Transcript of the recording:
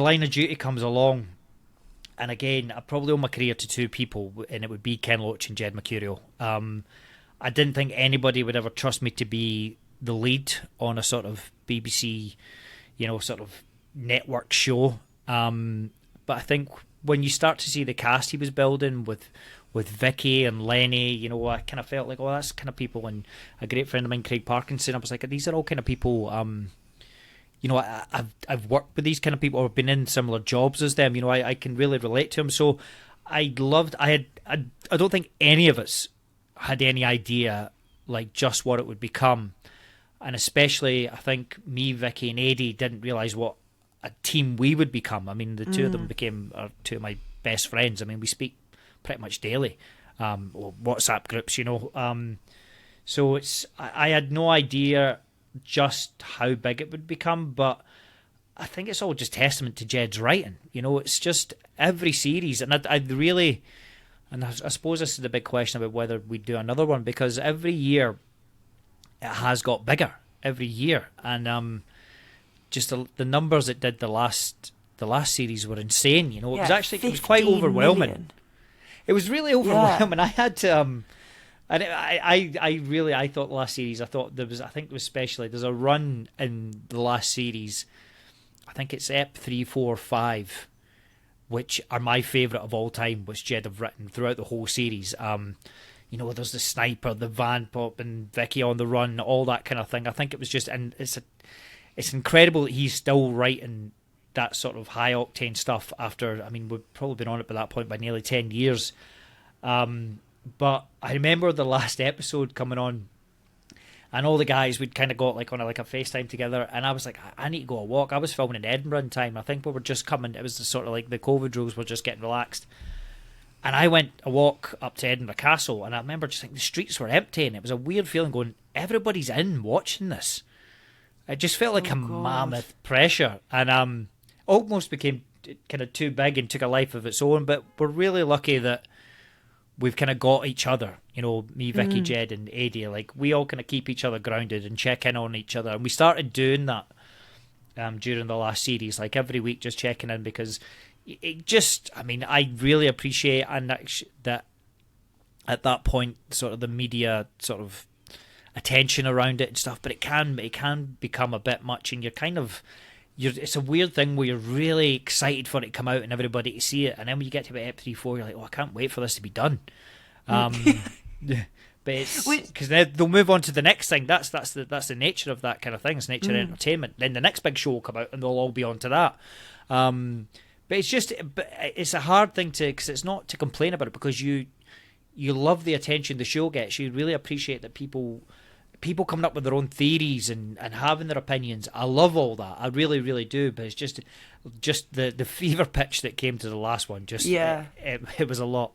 Line of Duty comes along, and again, I probably owe my career to two people, and it would be Ken Loach and Jed Mercurio. I didn't think anybody would ever trust me to be the lead on a sort of BBC, sort of network show. But I think when you start to see the cast he was building with Vicky and Lenny, I kind of felt like, oh, that's kind of people. And a great friend of mine, Craig Parkinson, I was like, these are all kind of people. I've worked with these kind of people, or been in similar jobs as them. I can really relate to them. So I don't think any of us had any idea like just what it would become, and especially I think me, Vicky, and Eddie didn't realise what a team we would become. I mean, the two of them became two of my best friends. I mean, we speak pretty much daily, or WhatsApp groups, So I had no idea just how big it would become, but I think it's all just testament to Jed's writing. It's just every series, and I'd really, and I suppose this is the big question about whether we'd do another one, because every year it has got bigger every year, and just the numbers it did the last series were insane. It was quite overwhelming. Million. It was really overwhelming. Yeah. I had to and I thought the last series, there's a run in the last series, I think it's Ep 3, 4, 5, which are my favourite of all time, which Jed have written throughout the whole series. There's the sniper, the van pop, and Vicky on the run, all that kind of thing. I think it was just, and it's incredible that he's still writing that sort of high octane stuff after, we've probably been on it by that point by nearly 10 years. But I remember the last episode coming on, and all the guys, we'd kind of got like on a FaceTime together, and I was like, I need to go a walk. I was filming in Edinburgh in time. I think we were just coming, it was the sort of like the COVID rules were just getting relaxed. And I went a walk up to Edinburgh Castle, and I remember just thinking the streets were empty, and it was a weird feeling going, everybody's in watching this. It just felt like mammoth pressure, and almost became kind of too big and took a life of its own. But we're really lucky that we've kind of got each other, me, Vicky, Jed, and Eddie. Like, we all kind of keep each other grounded and check in on each other. And we started doing that during the last series, like every week, just checking in, because it just, I really appreciate that at that point, sort of the media sort of attention around it and stuff, but it can become a bit much, and it's a weird thing where you're really excited for it to come out and everybody to see it, and then when you get to about Ep 3, 4, you're like, oh, I can't wait for this to be done. But it's because they'll move on to the next thing. That's the nature of that kind of thing. It's nature of entertainment. Then the next big show will come out, and they'll all be on to that. But it's a hard thing because it's not to complain about it, because you love the attention the show gets. You really appreciate that people coming up with their own theories and having their opinions. I love all that. I really, really do. But it's just the fever pitch that came to the last one. It was a lot.